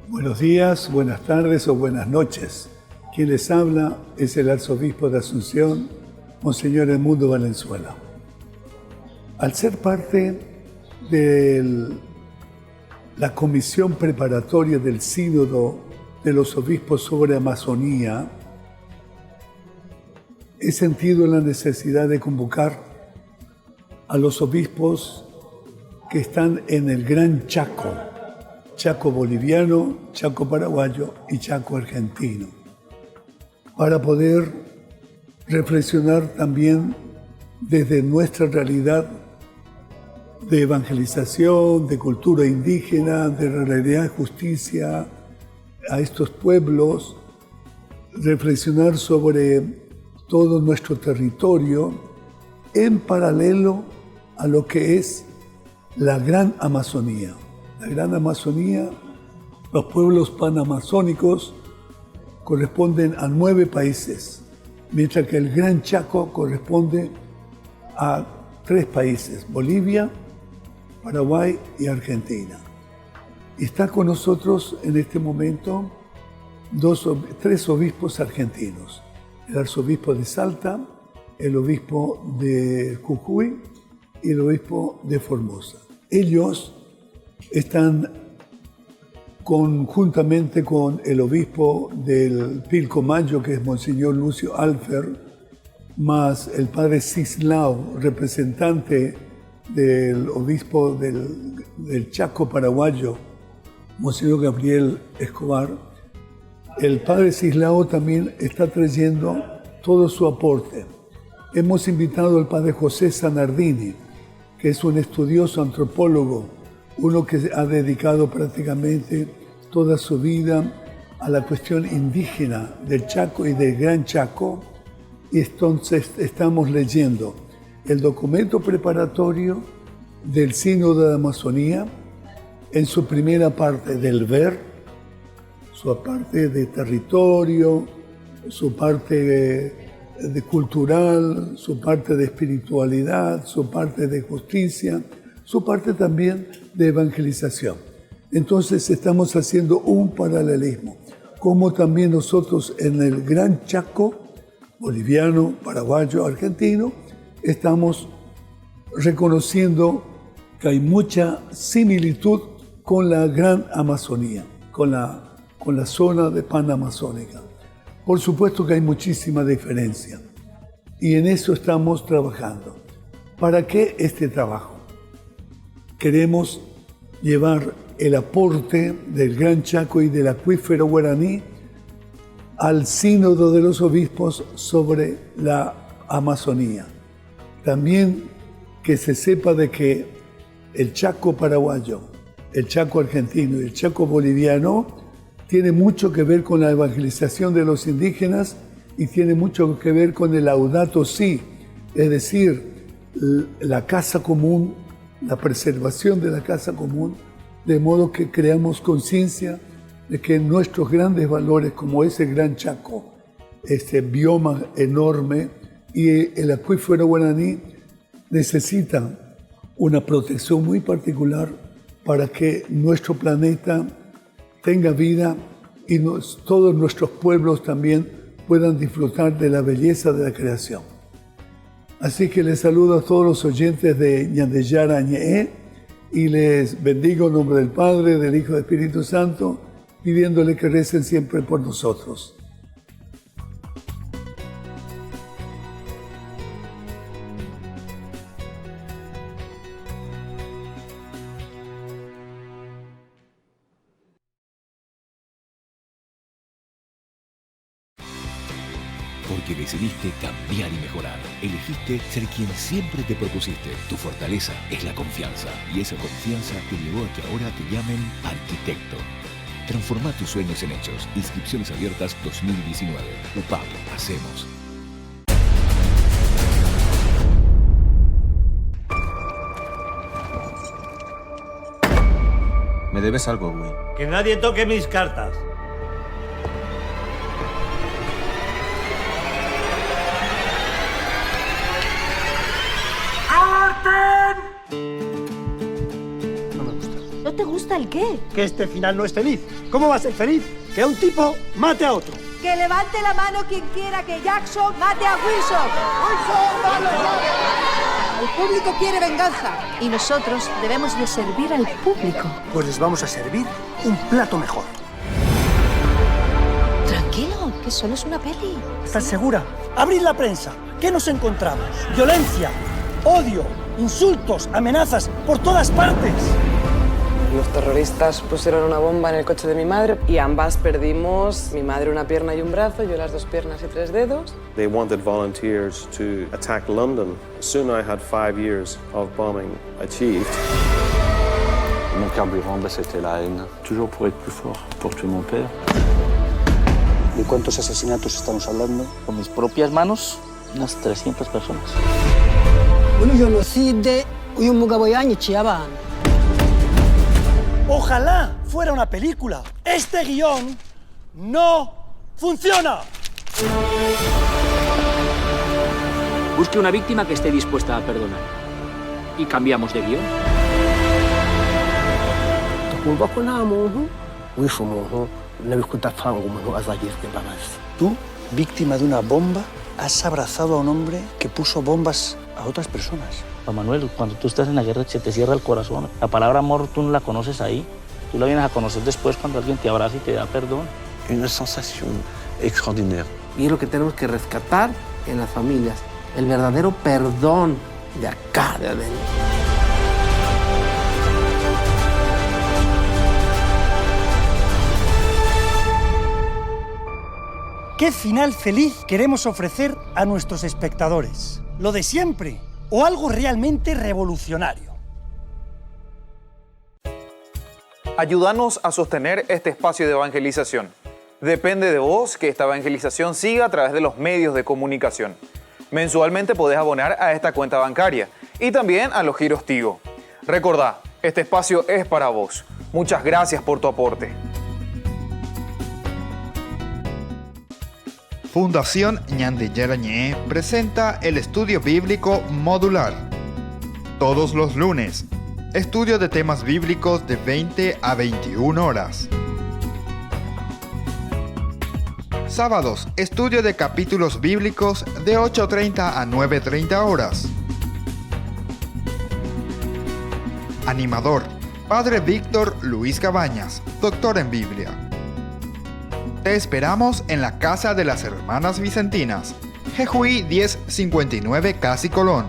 Speaker 14: Buenos días, buenas tardes o buenas noches. Quien les habla es el arzobispo de Asunción, Monseñor Edmundo Valenzuela. Al ser parte de la comisión preparatoria del Sínodo de los Obispos sobre Amazonía, he sentido la necesidad de convocar a los obispos que están en el Gran Chaco, Chaco boliviano, Chaco paraguayo y Chaco argentino, para poder reflexionar también desde nuestra realidad de evangelización, de cultura indígena, de realidad de justicia a estos pueblos, reflexionar sobre todo nuestro territorio en paralelo a lo que es la Gran Amazonía. La Gran Amazonía, los pueblos panamazónicos corresponden a 9 países, mientras que el Gran Chaco corresponde a 3 países, Bolivia, Paraguay y Argentina. Y está con nosotros en este momento 3 obispos argentinos, el arzobispo de Salta, el obispo de Jujuy y el obispo de Formosa. Ellos están conjuntamente con el obispo del Pilcomayo, que es Monseñor Lucio Alfer, más el padre Cislao, representante del obispo del Chaco paraguayo, Monseñor Gabriel Escobar. El padre Cislao también está trayendo todo su aporte. Hemos invitado al padre José Zanardini, que es un estudioso antropólogo, uno que ha dedicado prácticamente toda su vida a la cuestión indígena del Chaco y del Gran Chaco. Y entonces estamos leyendo el documento preparatorio del Sínodo de Amazonía, en su primera parte del ver, su parte de territorio, su parte de cultural, su parte de espiritualidad, su parte de justicia, su parte también de evangelización. Entonces estamos haciendo un paralelismo, como también nosotros en el Gran Chaco, boliviano, paraguayo, argentino, estamos reconociendo que hay mucha similitud con la Gran Amazonía, con la zona de panamazónica. Por supuesto que hay muchísima diferencia y en eso estamos trabajando. ¿Para qué este trabajo? Queremos llevar el aporte del Gran Chaco y del acuífero guaraní al sínodo de los obispos sobre la Amazonía. También que se sepa de que el Chaco paraguayo, el Chaco argentino y el Chaco boliviano tiene mucho que ver con la evangelización de los indígenas y tiene mucho que ver con el Laudato Si, es decir, la casa común, la preservación de la casa común, de modo que creamos conciencia de que nuestros grandes valores, como ese Gran Chaco, este bioma enorme, y el acuífero guaraní, necesitan una protección muy particular para que nuestro planeta tenga vida y todos nuestros pueblos también puedan disfrutar de la belleza de la creación. Así que les saludo a todos los oyentes de Ñandeyara Ñe'e y les bendigo en nombre del Padre, del Hijo y del Espíritu Santo, pidiéndole que recen siempre por nosotros.
Speaker 3: Porque decidiste cambiar y mejorar. Elegiste ser quien siempre te propusiste. Tu fortaleza es la confianza. Y esa confianza te llevó a que ahora te llamen arquitecto. Transforma tus sueños en hechos. Inscripciones abiertas 2019. UPAP. Hacemos.
Speaker 5: Me debes algo, güey.
Speaker 6: Que nadie toque mis cartas.
Speaker 8: ¿No te gusta el qué?
Speaker 7: Que este final no es feliz. ¿Cómo va a ser feliz? Que un tipo mate a otro.
Speaker 8: Que levante la mano quien quiera que Jackson mate a Wilson. El público quiere venganza y nosotros debemos de servir al público.
Speaker 7: Pues les vamos a servir un plato mejor.
Speaker 8: Tranquilo, que solo es una peli.
Speaker 7: ¿Estás segura? Abrid la prensa. ¿Qué nos encontramos? Violencia, odio, insultos, amenazas por todas partes.
Speaker 9: Los terroristas pusieron una bomba en el coche de mi madre y ambas perdimos, mi madre una pierna y un brazo, yo las 2 piernas y 3 dedos.
Speaker 10: They wanted volunteers to attack London. Soon I had 5 years of bombing achieved.
Speaker 11: Mon carburant, c'était la haine. Toujours pour être plus fort, pour tuer mon père.
Speaker 12: ¿De cuántos asesinatos estamos hablando? Con mis propias manos, unas 300 personas.
Speaker 7: Ojalá fuera una película. Este guión no funciona.
Speaker 15: Busque una víctima que esté dispuesta a perdonar. Y cambiamos de guión.
Speaker 16: Tú, víctima de una bomba, has abrazado a un hombre que puso bombas a otras personas.
Speaker 12: Juan Manuel, cuando tú estás en la guerra se te cierra el corazón. La palabra amor tú no la conoces ahí. Tú la vienes a conocer después cuando alguien te abraza y te da perdón.
Speaker 11: Una sensación extraordinaria.
Speaker 17: Y es lo que tenemos que rescatar en las familias. El verdadero perdón de acá, de adentro.
Speaker 7: ¿Qué final feliz queremos ofrecer a nuestros espectadores? ¿Lo de siempre o algo realmente revolucionario?
Speaker 4: Ayúdanos a sostener este espacio de evangelización. Depende de vos que esta evangelización siga a través de los medios de comunicación. Mensualmente podés abonar a esta cuenta bancaria y también a los giros Tigo. Recordá, este espacio es para vos. Muchas gracias por tu aporte.
Speaker 1: Fundación Ñande Yarañé presenta el estudio bíblico modular. Todos los lunes, estudio de temas bíblicos de 20 a 21 horas. Sábados, estudio de capítulos bíblicos de 8:30 a 9:30 horas. Animador, Padre Víctor Luis Cabañas, doctor en Biblia. Te esperamos en la Casa de las Hermanas Vicentinas, Jejuí 1059 Casi Colón.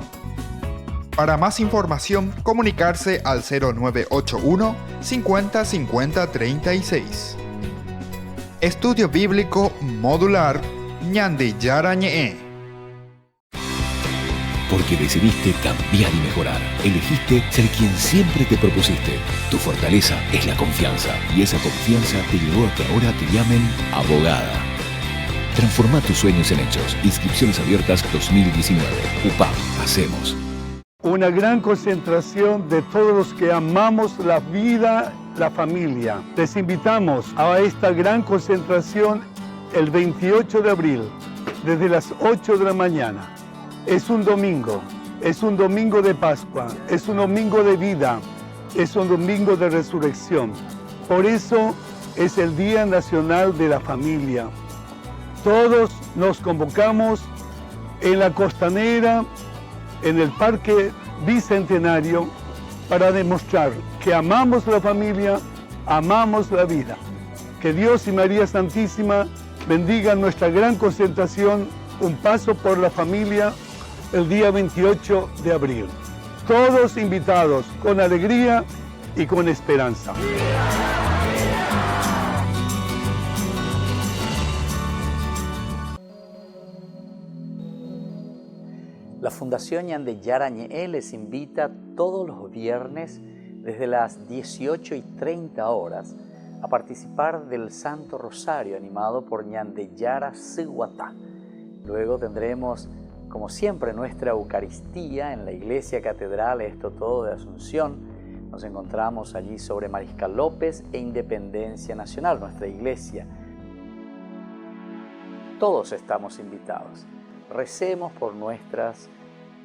Speaker 1: Para más información, comunicarse al 0981 50 50 36. Estudio Bíblico Modular Ñande Yarañé.
Speaker 3: Porque decidiste cambiar y mejorar. Elegiste ser quien siempre te propusiste. Tu fortaleza es la confianza. Y esa confianza te llevó a que ahora te llamen abogada. Transforma tus sueños en hechos. Inscripciones abiertas 2019. UPAM. Hacemos.
Speaker 13: Una gran concentración de todos los que amamos la vida, la familia. Les invitamos a esta gran concentración el 28 de abril, desde las 8 de la mañana. Es un domingo de Pascua, es un domingo de vida, es un domingo de resurrección. Por eso es el Día Nacional de la Familia. Todos nos convocamos en la Costanera, en el Parque Bicentenario, para demostrar que amamos la familia, amamos la vida. Que Dios y María Santísima bendigan nuestra gran concentración, un paso por la familia, el día 28 de abril. Todos invitados con alegría y con esperanza.
Speaker 2: La Fundación Ñande Yarañé les invita todos los viernes desde las 18:30 horas a participar del Santo Rosario animado por Ñande Yara Siguatá. Luego tendremos, como siempre, nuestra Eucaristía en la Iglesia Catedral Esto Todo de Asunción. Nos encontramos allí sobre Mariscal López e Independencia Nacional, nuestra iglesia. Todos estamos invitados. Recemos por nuestras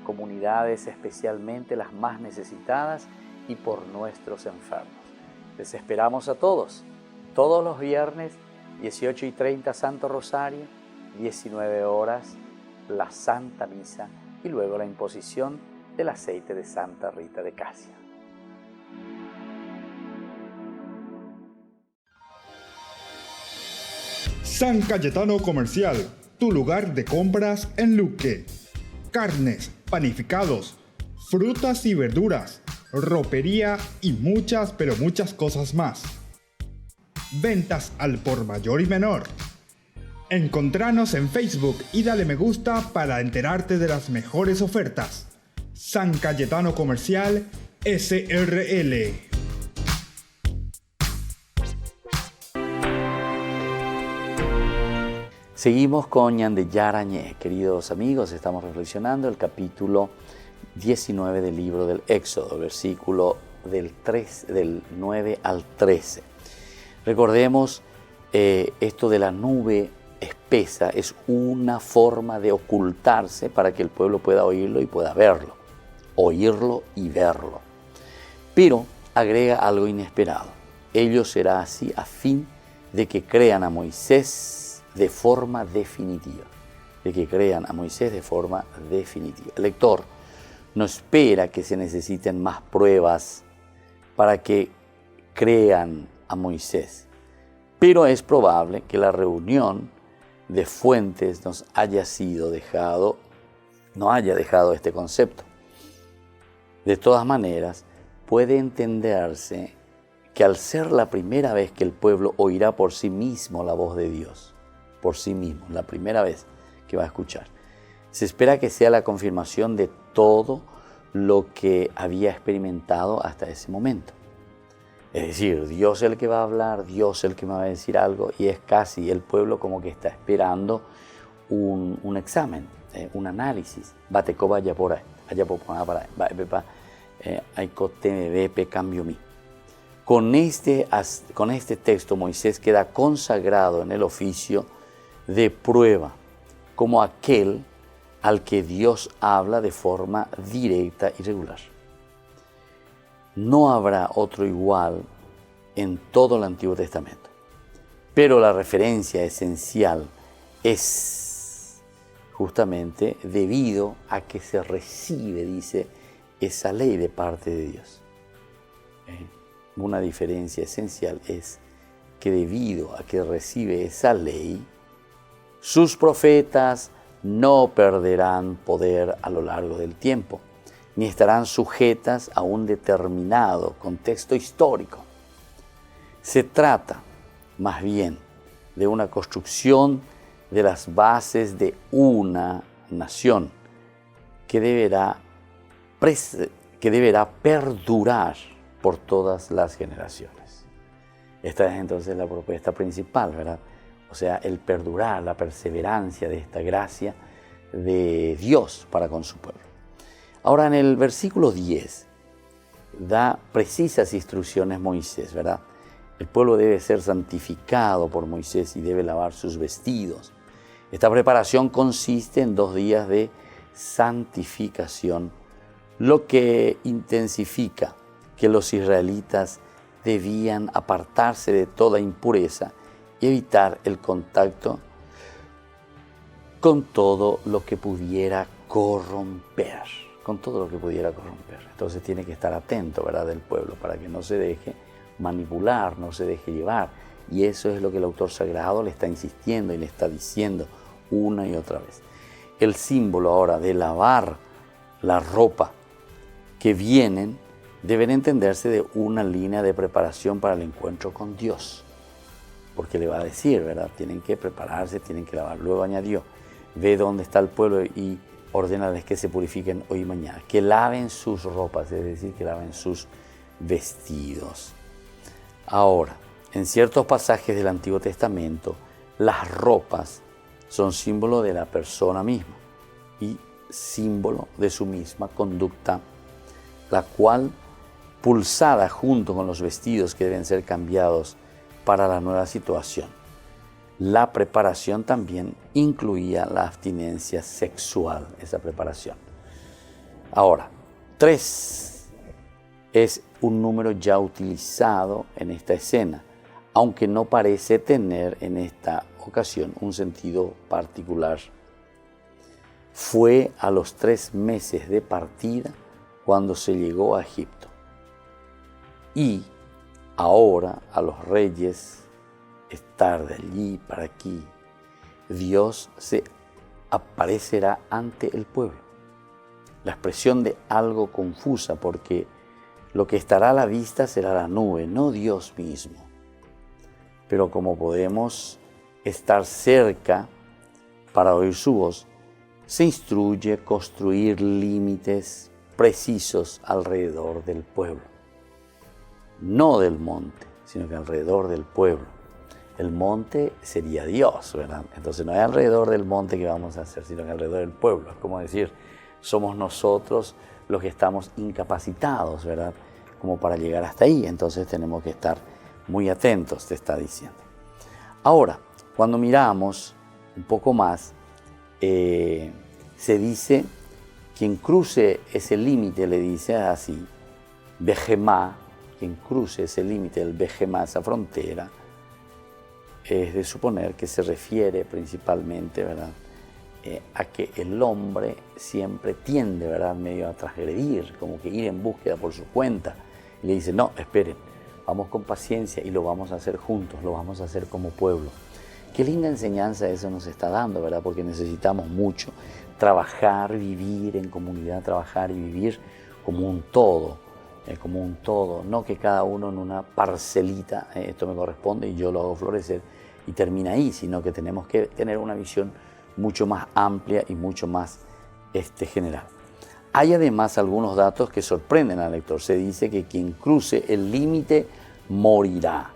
Speaker 2: comunidades, especialmente las más necesitadas, y por nuestros enfermos. Les esperamos a todos los viernes, 18:30 Santo Rosario, 19 horas la Santa Misa y luego la imposición del aceite de Santa Rita de Casia.
Speaker 1: San Cayetano Comercial, tu lugar de compras en Luque. Carnes, panificados, frutas y verduras, ropería y muchas, pero muchas cosas más. Ventas al por mayor y menor. Encontranos en Facebook y dale me gusta para enterarte de las mejores ofertas. San Cayetano Comercial SRL.
Speaker 2: Seguimos con Ñande Yarañé. Queridos amigos, estamos reflexionando el capítulo 19 del libro del Éxodo, versículo del 9 al 13. Recordemos, esto de la nube espesa es una forma de ocultarse para que el pueblo pueda oírlo y pueda verlo. Oírlo y verlo. Pero agrega algo inesperado. Ello será así a fin de que crean a Moisés de forma definitiva. De que crean a Moisés de forma definitiva. El lector no espera que se necesiten más pruebas para que crean a Moisés. Pero es probable que la reunión de fuentes no haya dejado este concepto. De todas maneras, puede entenderse que al ser la primera vez que el pueblo oirá por sí mismo la voz de Dios, por sí mismo, la primera vez que va a escuchar, se espera que sea la confirmación de todo lo que había experimentado hasta ese momento. Es decir, Dios es el que va a hablar, Dios es el que me va a decir algo, y es casi el pueblo como que está esperando un examen, un análisis. Bateco vaya por ahí, allá por para ahí, cambio mí. Con este texto Moisés queda consagrado en el oficio de prueba, como aquel al que Dios habla de forma directa y regular. No habrá otro igual en todo el Antiguo Testamento, pero la referencia esencial es justamente debido a que se recibe, dice, esa ley de parte de Dios. Una diferencia esencial es que debido a que recibe esa ley, sus profetas no perderán poder a lo largo del tiempo, ni estarán sujetas a un determinado contexto histórico. Se trata, más bien, de una construcción de las bases de una nación que deberá perdurar por todas las generaciones. Esta es entonces la propuesta principal, ¿verdad? O sea, el perdurar, la perseverancia de esta gracia de Dios para con su pueblo. Ahora, en el versículo 10, da precisas instrucciones Moisés, ¿verdad? El pueblo debe ser santificado por Moisés y debe lavar sus vestidos. Esta preparación consiste en 2 días de santificación, lo que intensifica que los israelitas debían apartarse de toda impureza y evitar el contacto con todo lo que pudiera corromper. Entonces tiene que estar atento, ¿verdad?, del pueblo para que no se deje manipular, no se deje llevar. Y eso es lo que el autor sagrado le está insistiendo y le está diciendo una y otra vez. El símbolo ahora de lavar la ropa que vienen deben entenderse de una línea de preparación para el encuentro con Dios. Porque le va a decir, ¿verdad? Tienen que prepararse, tienen que lavar. Luego añadió, ve dónde está el pueblo y ordénales que se purifiquen hoy y mañana. Que laven sus ropas, es decir, que laven sus vestidos. Ahora, en ciertos pasajes del Antiguo Testamento, las ropas son símbolo de la persona misma y símbolo de su misma conducta, la cual, pulsada junto con los vestidos que deben ser cambiados para la nueva situación. La preparación también incluía la abstinencia sexual, esa preparación. Ahora, 3 es un número ya utilizado en esta escena, aunque no parece tener en esta ocasión un sentido particular. Fue a los 3 meses de partida cuando se llegó a Egipto. Y ahora a los reyes estar de allí para aquí, Dios se aparecerá ante el pueblo. La expresión de algo confusa, porque lo que estará a la vista será la nube, no Dios mismo. Pero como podemos estar cerca para oír su voz, se instruye construir límites precisos alrededor del pueblo. No del monte, sino que alrededor del pueblo. El monte sería Dios, ¿verdad? Entonces no es alrededor del monte que vamos a hacer, sino que alrededor del pueblo. Es como decir, somos nosotros los que estamos incapacitados, ¿verdad? Como para llegar hasta ahí. Entonces tenemos que estar muy atentos, te está diciendo. Ahora, cuando miramos un poco más, se dice, quien cruce ese límite, le dice así, Bejemá, quien cruce ese límite, el Bejemá, esa frontera, es de suponer que se refiere principalmente, ¿verdad?, a que el hombre siempre tiende, ¿verdad?, medio a transgredir, como que ir en búsqueda por su cuenta. Y le dice, no, esperen, vamos con paciencia y lo vamos a hacer juntos, lo vamos a hacer como pueblo. Qué linda enseñanza eso nos está dando, ¿verdad? Porque necesitamos mucho trabajar, vivir en comunidad, trabajar y vivir como un todo, no que cada uno en una parcelita, esto me corresponde y yo lo hago florecer y termina ahí, sino que tenemos que tener una visión mucho más amplia y mucho más general. Hay además algunos datos que sorprenden al lector. Se dice que quien cruce el límite morirá,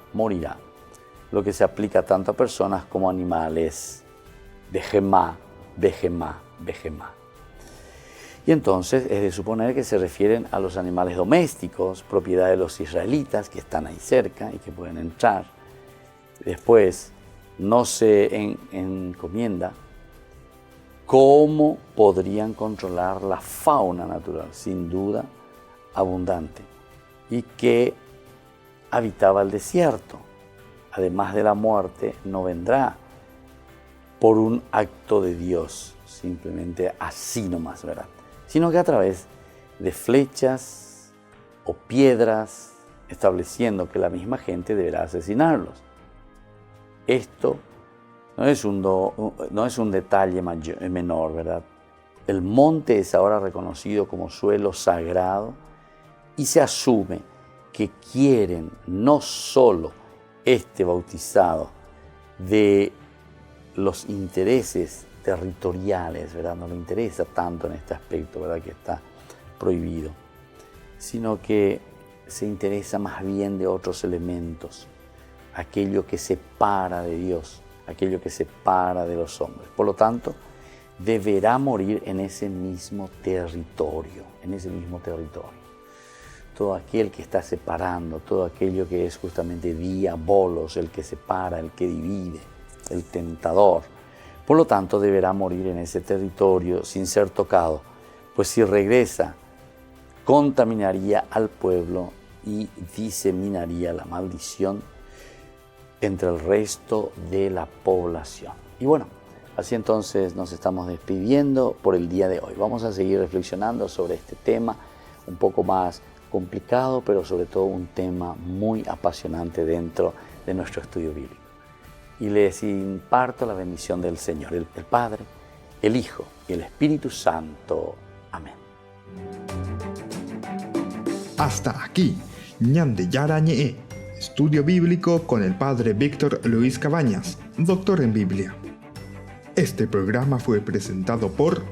Speaker 2: lo que se aplica tanto a personas como a animales. Bejemá. Y entonces es de suponer que se refieren a los animales domésticos, propiedad de los israelitas que están ahí cerca y que pueden entrar. Después no se encomienda cómo podrían controlar la fauna natural, sin duda abundante, y que habitaba el desierto. Además de la muerte, no vendrá por un acto de Dios, simplemente así nomás, ¿verdad?, sino que a través de flechas o piedras, estableciendo que la misma gente deberá asesinarlos. Esto no es un detalle menor, ¿verdad? El monte es ahora reconocido como suelo sagrado y se asume que quieren no solo bautizado de los intereses territoriales, ¿verdad? No le interesa tanto en este aspecto, ¿verdad?, que está prohibido, sino que se interesa más bien de otros elementos, aquello que separa de Dios, aquello que separa de los hombres. Por lo tanto, deberá morir en ese mismo territorio, Todo aquel que está separando, todo aquello que es justamente diabolos, el que separa, el que divide, el tentador. Por lo tanto, deberá morir en ese territorio sin ser tocado, pues si regresa, contaminaría al pueblo y diseminaría la maldición entre el resto de la población. Y bueno, así entonces nos estamos despidiendo por el día de hoy. Vamos a seguir reflexionando sobre este tema un poco más complicado, pero sobre todo un tema muy apasionante dentro de nuestro estudio bíblico. Y les imparto la bendición del Señor, el Padre, el Hijo y el Espíritu Santo. Amén.
Speaker 1: Hasta aquí, Ñande Yarañe, estudio bíblico con el Padre Víctor Luis Cabañas, doctor en Biblia. Este programa fue presentado por